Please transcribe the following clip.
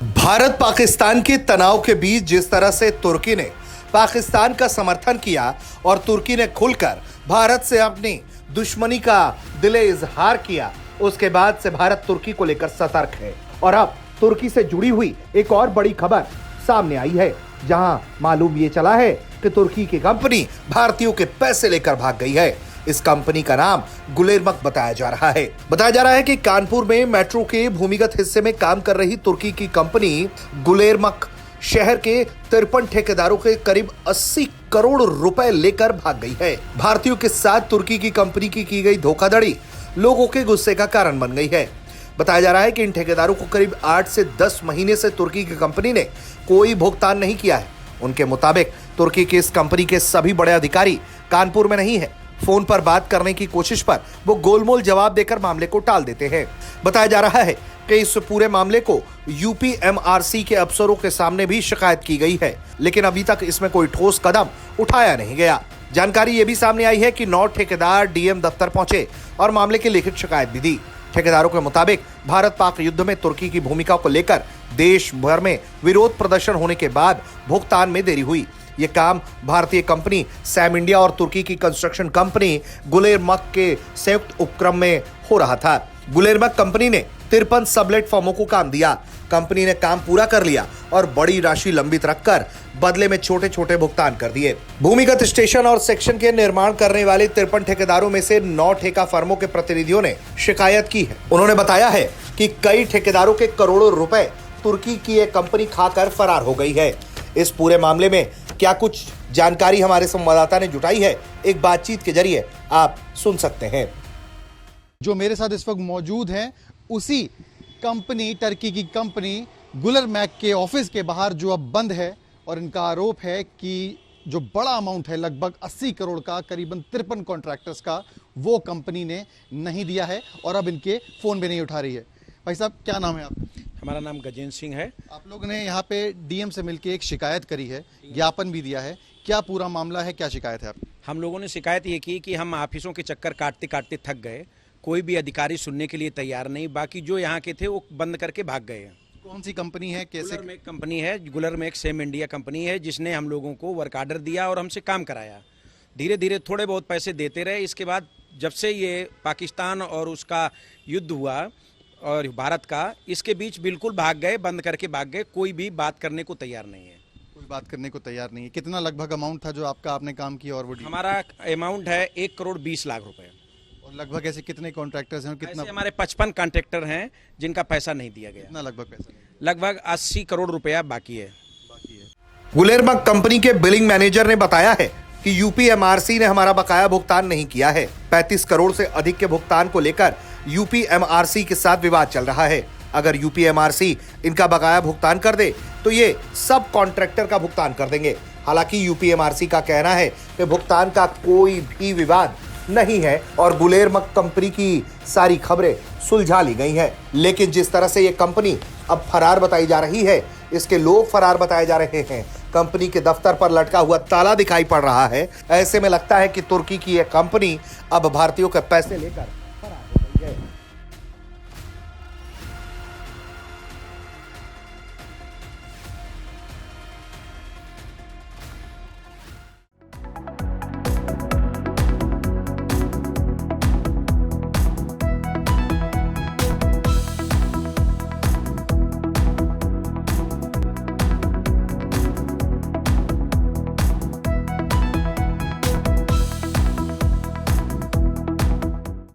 भारत पाकिस्तान के तनाव के बीच जिस तरह से तुर्की ने पाकिस्तान का समर्थन किया और तुर्की ने खुलकर भारत से अपनी दुश्मनी का दिले इजहार किया, उसके बाद से भारत तुर्की को लेकर सतर्क है। और अब तुर्की से जुड़ी हुई एक और बड़ी खबर सामने आई है, जहां मालूम ये चला है कि तुर्की की कंपनी भारतीयों के पैसे लेकर भाग गई है। इस कंपनी का नाम गुलेरमक बताया जा रहा है। बताया जा रहा है कि कानपुर में मेट्रो के भूमिगत हिस्से में काम कर रही तुर्की की कंपनी गुलेरमक शहर के 53 ठेकेदारों के करीब 80 करोड़ रुपए लेकर भाग गई है। भारतीयों के साथ तुर्की की कंपनी की गई धोखाधड़ी लोगों के गुस्से का कारण बन गई है। बताया जा रहा है कि इन ठेकेदारों को करीब 8 से 10 महीने से तुर्की की कंपनी ने कोई भुगतान नहीं किया है। उनके मुताबिक तुर्की की इस कंपनी के सभी बड़े अधिकारी कानपुर में नहीं है। फोन पर बात करने की कोशिश पर वो गोलमोल जवाब देकर मामले को टाल देते हैं। बताया जा रहा है कि इस पूरे मामले को यूपीएमआरसी के अफसरों के सामने भी शिकायत की गई है, लेकिन अभी तक इसमें कोई ठोस कदम उठाया नहीं गया। जानकारी ये भी सामने आई है कि 9 ठेकेदार डीएम दफ्तर पहुंचे और मामले की लिखित शिकायत भी दी। ठेकेदारों के मुताबिक भारत पाक युद्ध में तुर्की की भूमिका को लेकर देश भर में विरोध प्रदर्शन होने के बाद भुगतान में देरी हुई। ये काम भारतीय कंपनी सैम इंडिया और तुर्की की कंस्ट्रक्शन कंपनी गुलेरमक के संयुक्त उपक्रम में हो रहा था। गुलेरमक कंपनी ने 53 सबलेट फर्मों को काम दिया। कंपनी ने काम पूरा कर लिया और बड़ी राशि लंबित रखकर बदले में छोटे छोटे भुगतान कर दिए। भूमिगत स्टेशन और सेक्शन के निर्माण करने वाले 53 ठेकेदारों में से 9 ठेका फर्मों के प्रतिनिधियों ने शिकायत की है। उन्होंने बताया है कि कई ठेकेदारों के करोड़ों रुपए तुर्की की एक कंपनी खाकर फरार हो गई है। इस पूरे मामले में क्या कुछ जानकारी हमारे संवाददाता ने जुटाई है, एक बातचीत के जरिए आप सुन सकते हैं। जो मेरे साथ इस वक्त मौजूद हैं, उसी कंपनी टर्की की कंपनी गुलेरमक के ऑफिस के बाहर जो अब बंद है, और इनका आरोप है कि जो बड़ा अमाउंट है लगभग 80 करोड़ का, करीबन 53 कॉन्ट्रैक्टर्स का, वो कंपनी ने नहीं दिया है और अब इनके फोन भी नहीं उठा रही है। भाई साहब, क्या नाम है आपका? हमारा नाम गजेंद्र सिंह है। आप लोगों ने यहाँ पे डीएम से मिलकर एक शिकायत करी है, ज्ञापन भी दिया है, क्या पूरा मामला है, क्या शिकायत है आपकी? हम लोगों ने शिकायत ये की कि हम ऑफिसों के चक्कर काटते काटते थक गए, कोई भी अधिकारी सुनने के लिए तैयार नहीं, बाकी जो यहाँ के थे वो बंद करके भाग गए हैं। कौन सी कंपनी है, कैसे? गुलेरमक कंपनी है, गुलेरमक सैम इंडिया कंपनी है, जिसने हम लोगों को वर्क आर्डर दिया और हमसे काम कराया। धीरे धीरे थोड़े बहुत पैसे देते रहे। इसके बाद जब से ये पाकिस्तान और उसका युद्ध हुआ और भारत का, इसके बीच बिल्कुल भाग गए, बंद करके भाग गए। कोई भी बात करने को तैयार नहीं है। कोई बात करने को तैयार नहीं है। कितना लगभग अमाउंट था जो आपने काम किया? और वो हमारा अमाउंट है 1 करोड़ 20 लाख रुपए। और लगभग ऐसे कितने कॉन्ट्रैक्टर्स हैं, कितना? हमारे 55 कॉन्ट्रैक्टर हैं जिनका पैसा नहीं दिया गया। कितना लगभग पैसा? लगभग 80 करोड़ रुपया बाकी है। गुलेरमक कंपनी के बिलिंग मैनेजर ने बताया है कि यूपीएमआरसी ने हमारा बकाया भुगतान नहीं किया है। 35 करोड़ से अधिक के भुगतान को लेकर यूपीएमआरसी के साथ विवाद चल रहा है। अगर यूपीएमआरसी इनका बकाया भुगतान कर दे तो ये सब कॉन्ट्रैक्टर का भुगतान कर देंगे। हालांकि यूपीएमआरसी का कहना है कि भुगतान का कोई भी विवाद नहीं है और गुलेरमक कंपनी की सारी खबरें सुलझा ली गई हैं। लेकिन जिस तरह से ये कंपनी अब फरार बताई जा रही है, इसके लोग फरार बताए जा रहे हैं, कंपनी के दफ्तर पर लटका हुआ ताला दिखाई पड़ रहा है, ऐसे में लगता है कि तुर्की की यह कंपनी अब भारतीयों के पैसे लेकर